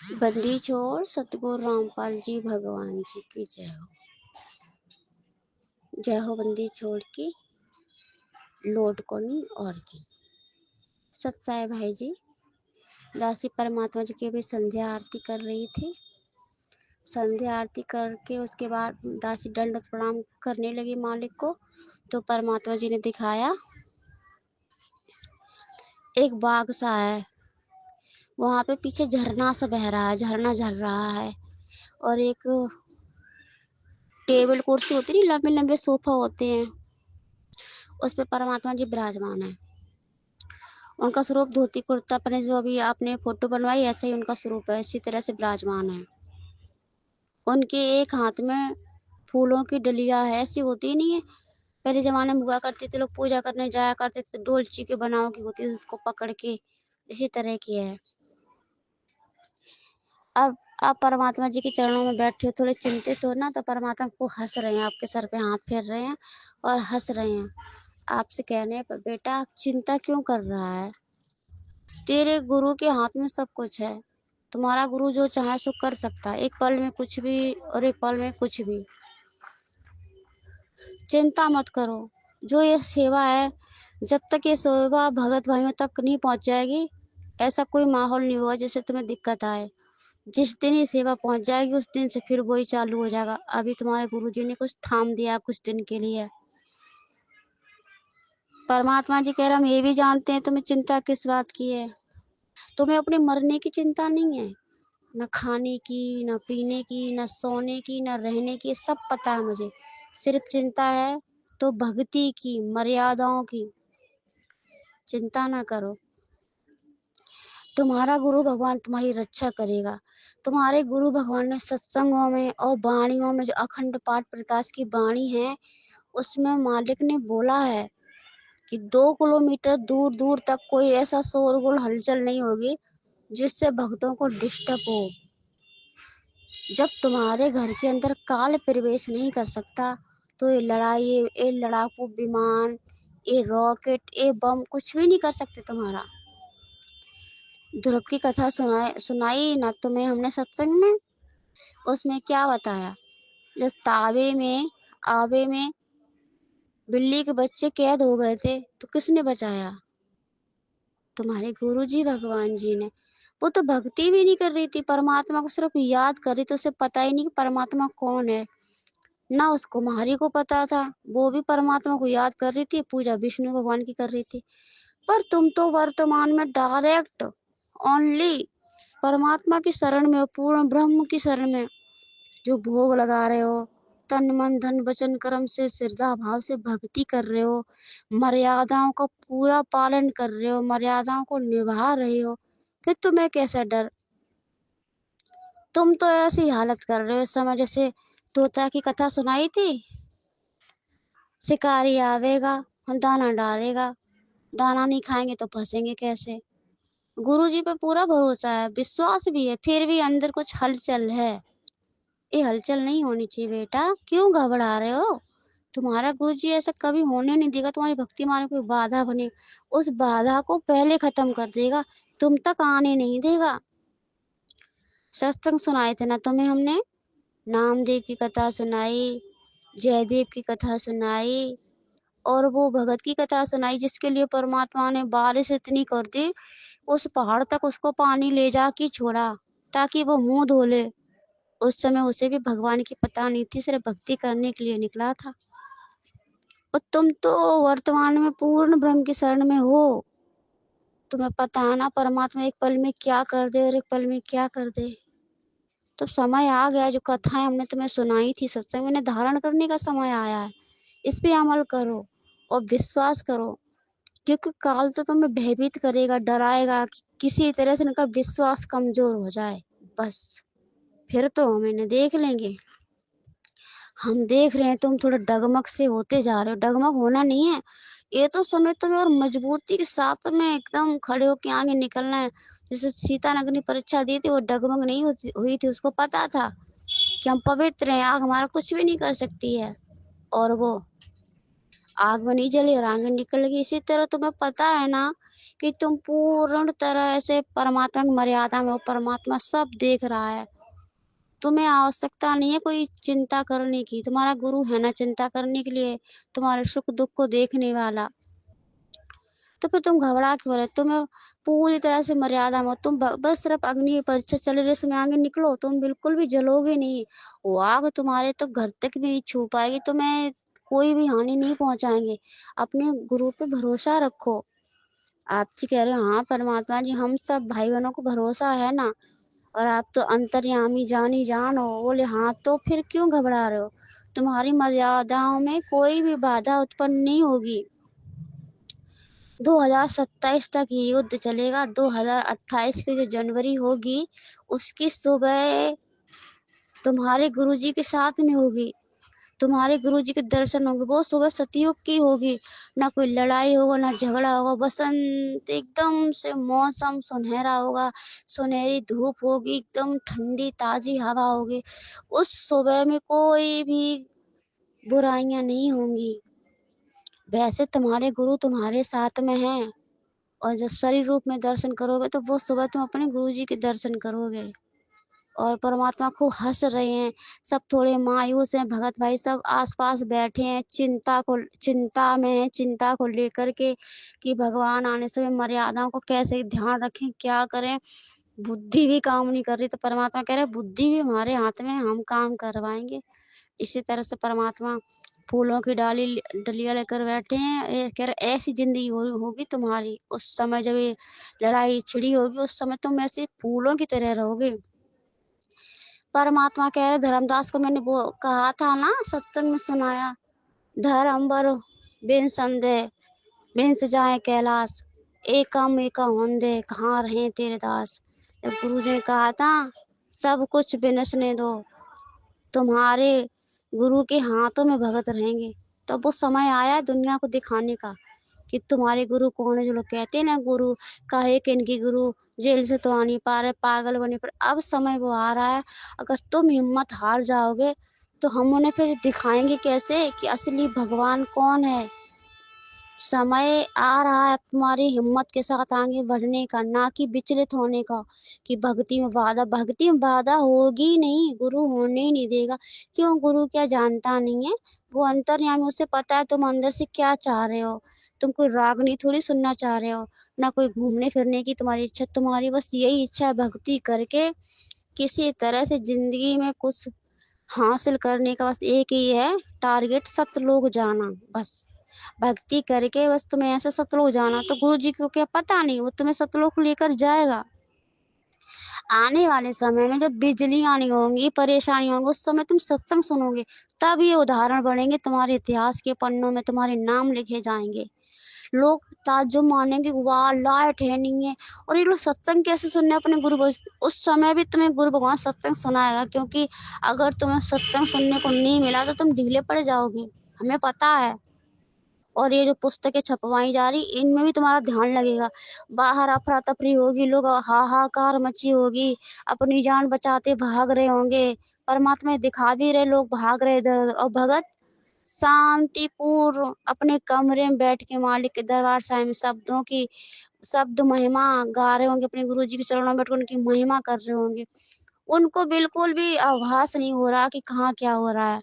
बंदी छोड़ सतगुरु रामपाल जी भगवान जी की जय हो। जय हो बंदी छोड़ की, लोट कोनी और की। सत्साई भाई जी, दासी परमात्मा जी की भी संध्या आरती कर रही थी। संध्या आरती करके उसके बाद दासी दंडवत प्रणाम करने लगी मालिक को, तो परमात्मा जी ने दिखाया एक बाग सा है, वहां पे पीछे झरना सा बह रहा है, झरना झर रहा है, और एक टेबल कुर्सी होती है, लंबे लंबे सोफा होते हैं, उस पे परमात्मा जी विराजमान है। उनका स्वरूप धोती कुर्ता पहने, जो अभी आपने फोटो बनवाई ऐसे ही उनका स्वरूप है, इसी तरह से विराजमान है। उनके एक हाथ में फूलों की डलिया है, ऐसी होती नहीं है, पहले जमाने में हुआ करते थे, लोग पूजा करने जाया करते थे, डोलची के बनाव की होती थी, उसको पकड़ के, इसी तरह की है। अब आप परमात्मा जी के चरणों में बैठे हो, थोड़े चिंतित हो ना, तो परमात्मा को हंस रहे हैं, आपके सर पे हाथ फेर रहे हैं और हंस रहे हैं। आपसे कहने पर बेटा आप चिंता क्यों कर रहा है, तेरे गुरु के हाथ में सब कुछ है। तुम्हारा गुरु जो चाहे सो कर सकता है, एक पल में कुछ भी और एक पल में कुछ भी। चिंता मत करो, जो ये सेवा है, जब तक ये सेवा भगत भाइयों तक नहीं पहुंच जाएगी, ऐसा कोई माहौल नहीं होगा जिससे तुम्हें दिक्कत आए। जिस दिन ये सेवा पहुंच जाएगी उस दिन से फिर वही चालू हो जाएगा। अभी तुम्हारे गुरुजी ने कुछ थाम दिया कुछ दिन के लिए। परमात्मा जी कह रहे हम ये भी जानते हैं तुम्हें चिंता किस बात की है। तुम्हें अपने मरने की चिंता नहीं है, न खाने की, न पीने की, न सोने की, न रहने की, सब पता है मुझे। सिर्फ चिंता है तो भक्ति की, मर्यादाओं की। चिंता ना करो, तुम्हारा गुरु भगवान तुम्हारी रक्षा करेगा। तुम्हारे गुरु भगवान ने सत्संगों में और वाणियों में, जो अखंड पाठ प्रकाश की वाणी है, उसमें मालिक ने बोला है कि 2 किलोमीटर दूर दूर तक कोई ऐसा शोरगुल हलचल नहीं होगी जिससे भक्तों को डिस्टर्ब हो। जब तुम्हारे घर के अंदर काल प्रवेश नहीं कर सकता, तो ये लड़ाई, ये लड़ाकू विमान, ये रॉकेट, ये बम कुछ भी नहीं कर सकते तुम्हारा। ध्रुव की कथा सुनाई ना तुम्हें हमने सत्संग में। उसमें क्या बताया, जब आवे में बिल्ली के बच्चे कैद हो गए थे, तो किसने बचाया, तुम्हारे गुरुजी भगवान जी ने। वो तो भक्ति भी नहीं कर रही थी, परमात्मा को सिर्फ याद कर रही थी, उसे पता ही नहीं कि परमात्मा कौन है। ना उस कुमारी को पता था, वो भी परमात्मा को याद कर रही थी, पूजा विष्णु भगवान की कर रही थी। पर तुम तो वर्तमान में डायरेक्ट ओनली परमात्मा की शरण में हो, पूर्ण ब्रह्म की शरण में, जो भोग लगा रहे हो, तन मन धन वचन कर्म से श्रद्धा भाव से भक्ति कर रहे हो, मर्यादाओं का पूरा पालन कर रहे हो, मर्यादाओं को निभा रहे हो, फिर तुम्हें कैसा डर। तुम तो ऐसी हालत कर रहे हो इस समय जैसे तोता की कथा सुनाई थी, शिकारी आवेगा, दाना डालेगा, दाना नहीं खाएंगे तो फंसेंगे कैसे। गुरुजी पे पूरा भरोसा है, विश्वास भी है, फिर भी अंदर कुछ हलचल है। ये हलचल नहीं होनी चाहिए बेटा, क्यों घबरा रहे हो। तुम्हारा गुरुजी ऐसा कभी होने नहीं देगा, तुम्हारी भक्ति मार्ग में कोई बाधा बने, उस बाधा को पहले खत्म कर देगा, तुम तक आने नहीं देगा। सत्संग सुनाए थे ना तुम्हें हमने, नामदेव की कथा सुनाई, जयदेव की कथा सुनाई, और वो भगत की कथा सुनाई जिसके लिए परमात्मा ने बारिश इतनी कर दी, उस पहाड़ तक उसको पानी ले जा के छोड़ा ताकि वो मुंह धो ले। उस समय उसे भी भगवान की पता नहीं थी, सिर्फ भक्ति करने के लिए निकला था। और तुम तो वर्तमान में पूर्ण ब्रह्म की शरण में हो, तुम्हें पता है ना परमात्मा एक पल में क्या कर दे और एक पल में क्या कर दे। तो समय आ गया, जो कथाएं हमने तुम्हें सुनाई थी सत्संग में, धारण करने का समय आया है। इस पे अमल करो और विश्वास करो, क्योंकि काल तो तुम्हें भयभीत करेगा, डराएगा, किसी तरह से उनका विश्वास कमजोर हो जाए, बस फिर तो हम इन्हें देख लेंगे। हम देख रहे हैं तुम थोड़ा डगमग से होते जा रहे हो, डगमग होना नहीं है, ये तो समय तुम्हें और मजबूती के साथ में एकदम खड़े होके आगे निकलना है। जैसे सीता ने अग्नि परीक्षा दी थी, वो डगमग नहीं हुई थी, उसको पता था कि हम पवित्र हैं, आग हमारा कुछ भी नहीं कर सकती है, और वो आग में नहीं जली और आगे निकल गई। इसी तरह तुम्हें पता है ना कि तुम पूर्ण तरह से परमात्मा की मर्यादा में हो। परमात्मा सब देख रहा है, तुम्हें आवश्यकता नहीं है कोई चिंता करने की। तुम्हारा गुरु है ना चिंता करने के लिए, तुम्हारे सुख दुख को देखने वाला। तो फिर तुम घबरा क्यों रहे? तुम्हें पूरी तरह से मर्यादा में हो। तुम बस सिर्फ अग्नि की परीक्षा चल रही है, इसमें आगे निकलो, तुम बिल्कुल भी जलोगे नहीं। वो आग तुम्हारे तो घर तक भी नहीं छू पाएगी, तुम्हें कोई भी हानि नहीं पहुंचाएंगे। अपने गुरु पे भरोसा रखो। आप जी कह रहे हो हाँ परमात्मा जी, हम सब भाई बहनों को भरोसा है ना, और आप तो अंतर्यामी जानी जान हो। बोले हाँ, तो फिर क्यों घबरा रहे हो? तुम्हारी मर्यादाओं में कोई भी बाधा उत्पन्न नहीं होगी। 2027 तक ये युद्ध चलेगा। 2028 की जो जनवरी होगी, उसकी सुबह तुम्हारे गुरुजी के साथ में होगी, तुम्हारे गुरुजी के दर्शन होंगे। वो सुबह सतयुग की होगी, ना कोई लड़ाई होगा ना झगड़ा होगा। बसंत एकदम से मौसम सुनहरा होगा, सुनहरी धूप होगी, एकदम ठंडी ताजी हवा होगी। उस सुबह में कोई भी बुराइयां नहीं होंगी। वैसे तुम्हारे गुरु तुम्हारे साथ में हैं, और जब शरीर रूप में दर्शन करोगे तो वो सुबह तुम अपने गुरुजी के दर्शन करोगे। और परमात्मा खूब हंस रहे हैं, सब थोड़े मायूस हैं। भगत भाई सब आसपास बैठे हैं, चिंता में हैं, चिंता को लेकर के कि भगवान आने से मर्यादाओं को कैसे ध्यान रखें, क्या करें। बुद्धि भी काम नहीं कर रही, तो परमात्मा कह रहे बुद्धि भी हमारे हाथ में है, हम काम करवाएंगे। इसी तरह से परमात्मा फूलों की डलिया लेकर बैठे हैं। ये कह रहे ऐसी जिंदगी होगी तुम्हारी। उस समय जब ये लड़ाई छिड़ी होगी, उस समय तुम ऐसे फूलों की तरह रहोगे। परमात्मा कह रहे धर्मदास को मैंने वो कहा था ना, सत्संग में सुनाया, धर्म बर बिन संदेह बिन सजाए कैलाश, एकम एका होंदे कहाँ रहे तेरे दास। जब गुरु जी ने कहा था सब कुछ बिनसने दो, तुम्हारे गुरु के हाथों में भगत रहेंगे, तब वो समय आया है दुनिया को दिखाने का कि तुम्हारे गुरु कौन है। जो लोग कहते हैं ना गुरु काहे कि इनकी गुरु जेल से तो आ नहीं पा रहे, पागल बने पर, अब समय वो आ रहा है। अगर तुम हिम्मत हार जाओगे तो हम उन्हें फिर दिखाएंगे कैसे कि असली भगवान कौन है। समय आ रहा है तुम्हारी हिम्मत के साथ आगे बढ़ने का, ना कि विचलित होने का कि भक्ति में बाधा होगी नहीं, गुरु होने ही नहीं देगा। क्यों? गुरु क्या जानता नहीं है? वो अंतर्यामी, उसे पता है तुम अंदर से क्या चाह रहे हो। तुम कोई रागनी थोड़ी सुनना चाह रहे हो, ना कोई घूमने फिरने की तुम्हारी इच्छा। तुम्हारी बस यही इच्छा है भक्ति करके किसी तरह से जिंदगी में कुछ हासिल करने का। बस एक ही है टारगेट, सतलोक जाना। बस भक्ति करके बस तुम्हें ऐसे सतलोक जाना। तो गुरु जी को क्या पता नहीं, वो तुम्हें सतलोक लेकर जाएगा। आने वाले समय में जब बिजली आनी होंगी, परेशानी होंगी, उस समय तुम सत्संग सुनोगे, तब ये उदाहरण बनेंगे तुम्हारे इतिहास के पन्नों में, तुम्हारे नाम लिखे जाएंगे। लोग ताज्जुब मानेंगे, वाह लाइट है नहीं है, और ये लोग सत्संग कैसे सुन रहे अपने गुरु। उस समय भी तुम्हें गुरु भगवान सत्संग सुनाएगा, क्योंकि अगर तुम्हें सत्संग सुनने को नहीं मिला तो तुम ढीले पड़ जाओगे, हमें पता है। और ये जो पुस्तकें छपवाई जा रही, इनमें भी तुम्हारा ध्यान लगेगा। बाहर अफरा तफरी होगी, लोग हाहाकार मची होगी, अपनी जान बचाते भाग रहे होंगे, परमात्मा दिखा भी रहे, लोग भाग रहे इधर उधर, और भगत शांतिपूर्ण अपने कमरे में बैठ के मालिक के दरबार साहिब में शब्द महिमा गा रहे होंगे, अपने गुरु जी के चरणों में बैठ कर उनकी महिमा कर रहे होंगे। उनको बिल्कुल भी आभास नहीं हो रहा कि कहाँ क्या हो रहा है।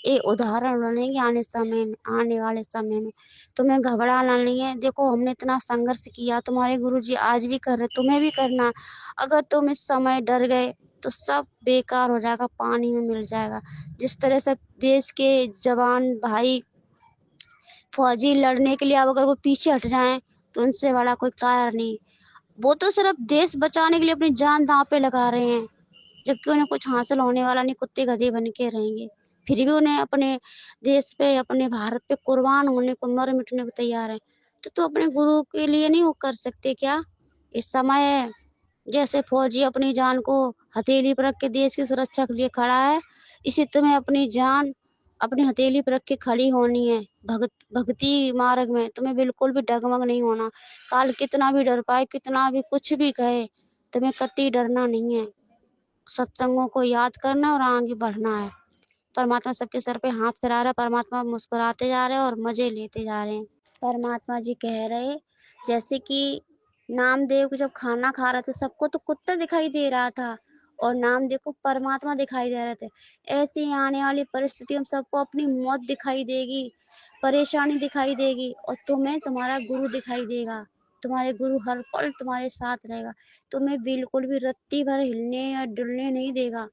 ये उदाहरण बनेंगे आने वाले समय में। तुम्हें घबराना नहीं है। देखो हमने इतना संघर्ष किया, तुम्हारे गुरुजी आज भी कर रहे, तुम्हें भी करना। अगर तुम इस समय डर गए तो सब बेकार हो जाएगा, पानी में मिल जाएगा। जिस तरह से देश के जवान भाई फौजी लड़ने के लिए अब अगर वो पीछे हट जाएं तो उनसे बड़ा कोई कारण नहीं। वो तो सिर्फ देश बचाने के लिए अपनी जान दांव पे लगा रहे हैं, जबकि उन्हें कुछ हासिल होने वाला नहीं, कुत्ते गधे बन के रहेंगे। फिर भी उन्हें अपने देश पे, अपने भारत पे कुर्बान होने को, मर मिटने को तैयार है। तो अपने गुरु के लिए नहीं वो कर सकते क्या? इस समय जैसे फौजी अपनी जान को हथेली पर रख के देश की सुरक्षा के लिए खड़ा है, इसी तुम्हें अपनी जान अपनी हथेली पर रख के खड़ी होनी है। भक्ति मार्ग में तुम्हें बिल्कुल भी डगमग नहीं होना। काल कितना भी डर पाए, कितना भी कुछ भी कहे, तुम्हें कतई डरना नहीं है। सत्संगों को याद करना और आगे बढ़ना है। परमात्मा सबके सर पे हाथ फिरा रहा है, परमात्मा मुस्कुराते जा रहे हैं और मजे लेते जा रहे हैं। परमात्मा जी कह रहे जैसे कि नामदेव को जब खाना खा रहे थे सबको तो कुत्ता दिखाई दे रहा था और नामदेव को परमात्मा दिखाई दे रहे थे। ऐसी आने वाली परिस्थितियों में सबको अपनी मौत दिखाई देगी, परेशानी दिखाई देगी और तुम्हें तुम्हारा गुरु दिखाई देगा। तुम्हारे गुरु हर पल तुम्हारे साथ रहेगा, तुम्हें बिल्कुल भी रत्ती भर हिलने या डुलने नहीं देगा।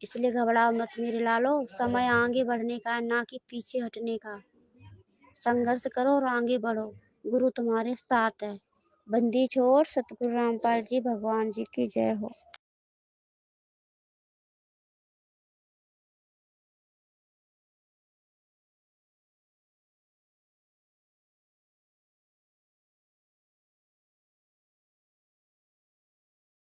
इसलिए घबराओ मत मेरे लालो, समय आगे बढ़ने का है ना कि पीछे हटने का। संघर्ष करो और आगे बढ़ो, गुरु तुम्हारे साथ है। बंदी छोड़ सतगुरु रामपाल जी भगवान जी की जय हो।